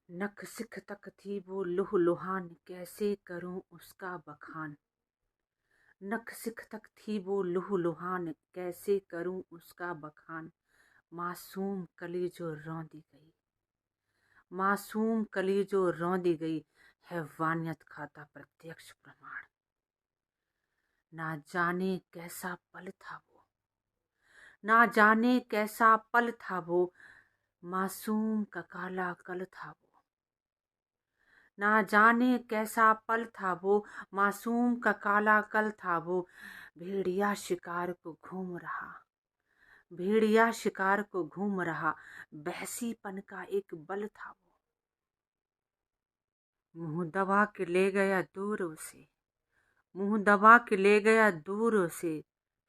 नख सिख तक थी वो लुहान, कैसे करूं उसका बखान। नख सिख तक थी वो लुहान, कैसे करूं उसका बखान। मासूम कली जो रौंदी गई, मासूम कली जो रौंदी गई, हैवानियत खाता प्रत्यक्ष प्रमाण। ना जाने कैसा पल था वो, ना जाने कैसा पल था वो, मासूम का काला कल था वो। ना जाने कैसा पल था वो, मासूम का काला कल था वो। भेड़िया शिकार को घूम रहा, भेड़िया शिकार को घूम रहा, बहसीपन का एक बल था वो। मुंह दबा के ले गया दूर उसे, मुंह दबा के ले गया दूर उसे।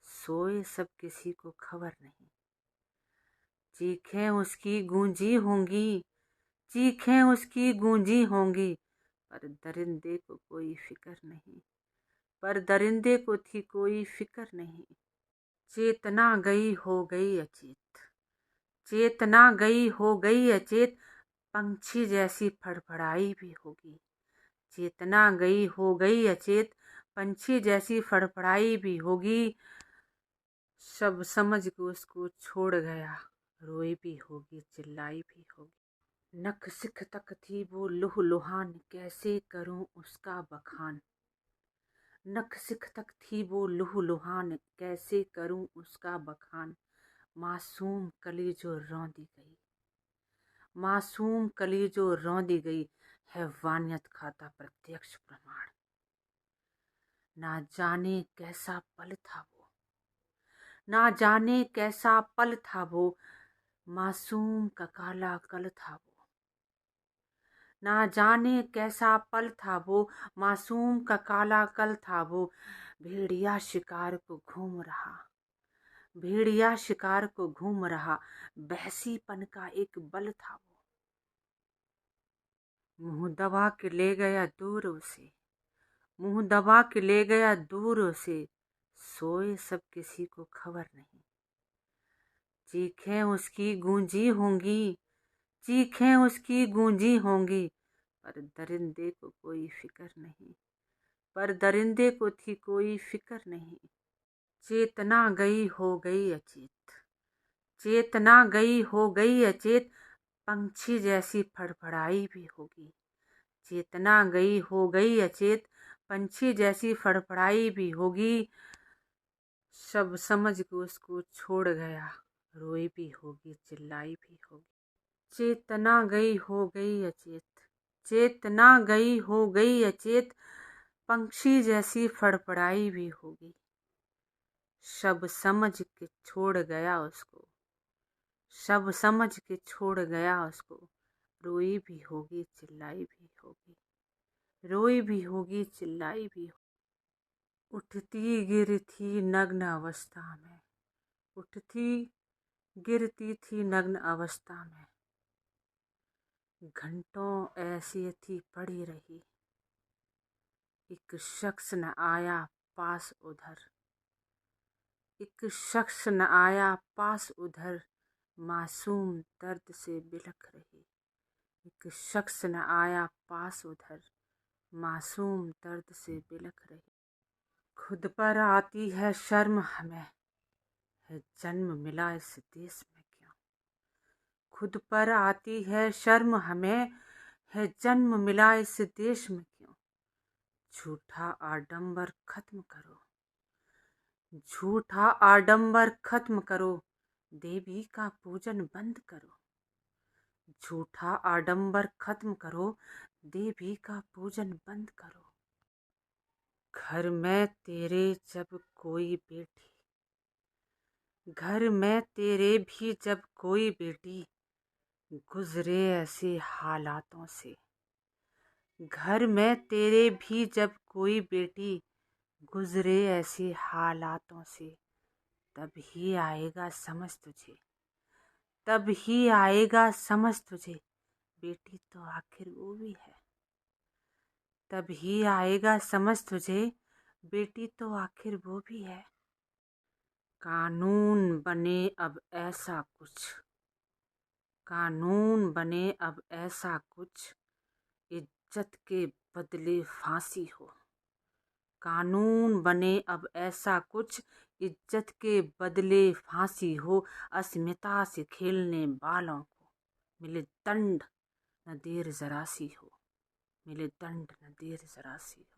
सोए सब किसी को खबर नहीं, चीखें उसकी गूंजी होंगी, चीखें उसकी गूंजी होंगी। पर दरिंदे को कोई फिक्र नहीं, पर दरिंदे को थी कोई फिक्र नहीं। चेतना गई हो गई अचेत, चेतना गई हो गई अचेत, पंछी जैसी फड़फड़ाई भी होगी। चेतना गई हो गई अचेत, पंछी जैसी फड़फड़ाई भी होगी। सब समझ के उसको छोड़ गया, रोई भी होगी चिल्लाई भी होगी। नख सिख तक थी वो लुहान, कैसे करूं उसका बखान। नख सिख तक थी वो लुहान, कैसे करूं उसका बखान। मासूम कली जो रौंदी गई, मासूम कली जो रौंदी गई, हैवानियत खाता प्रत्यक्ष प्रमाण। ना जाने कैसा पल था वो, ना जाने कैसा पल था वो, मासूम का काला कल था वो। ना जाने कैसा पल था वो, मासूम का काला कल था वो। भेड़िया शिकार को घूम रहा, भेड़िया शिकार को घूम रहा, बहसीपन का एक बल था वो। मुंह दबा के ले गया दूर उसे, मुंह दबा के ले गया दूर उसे। सोए सब किसी को खबर नहीं, चीखें उसकी गूंजी होंगी, चीखें उसकी गूंजी होंगी। पर दरिंदे को कोई फिक्र नहीं, पर दरिंदे को थी कोई फिक्र नहीं। चेतना गई हो गई अचेत, चेतना गई हो गई अचेत, पंछी जैसी फड़फड़ाई भी होगी। चेतना गई हो गई अचेत, पंछी जैसी फड़फड़ाई भी होगी। सब समझ के उसको छोड़ गया, रोई भी होगी चिल्लाई भी होगी। चेतना गई हो गई अचेत, चेतना गई हो गई अचेत, पंछी जैसी फड़फड़ाई भी होगी। सब समझ के छोड़ गया उसको, सब समझ के छोड़ गया उसको। रोई भी होगी चिल्लाई भी होगी, रोई भी होगी चिल्लाई भी होगी। उठती गिरती नग्न अवस्था में, उठती गिरती थी नग्न अवस्था में। घंटों ऐसी थी पड़ी रही, एक शख्स न आया पास उधर, एक शख्स न आया पास उधर। मासूम दर्द से बिलख रही, एक शख्स न आया पास उधर, मासूम दर्द से बिलख रही। खुद पर आती है शर्म हमें, है जन्म मिला इस देश में क्यों। खुद पर आती है शर्म हमें, है जन्म मिला इस देश में क्यों। झूठा आडंबर खत्म करो, झूठा आडंबर खत्म करो, देवी का पूजन बंद करो। झूठा आडंबर खत्म करो, देवी का पूजन बंद करो। घर में तेरे जब कोई बेटी, घर में तेरे भी जब कोई बेटी गुजरे ऐसे हालातों से। घर में तेरे भी जब कोई बेटी गुजरे ऐसे हालातों से, तब ही आएगा समझ तुझे, तब ही आएगा समझ तुझे, बेटी तो आखिर वो भी है। तब ही आएगा समझ तुझे, बेटी तो आखिर वो भी है। कानून बने अब ऐसा कुछ, कानून बने अब ऐसा कुछ, इज्जत के बदले फांसी हो। कानून बने अब ऐसा कुछ, इज्जत के बदले फांसी हो। अस्मिता से खेलने वालों को मिले दंड न देर जरा सी हो। मिले दंड न देर जरा सी हो।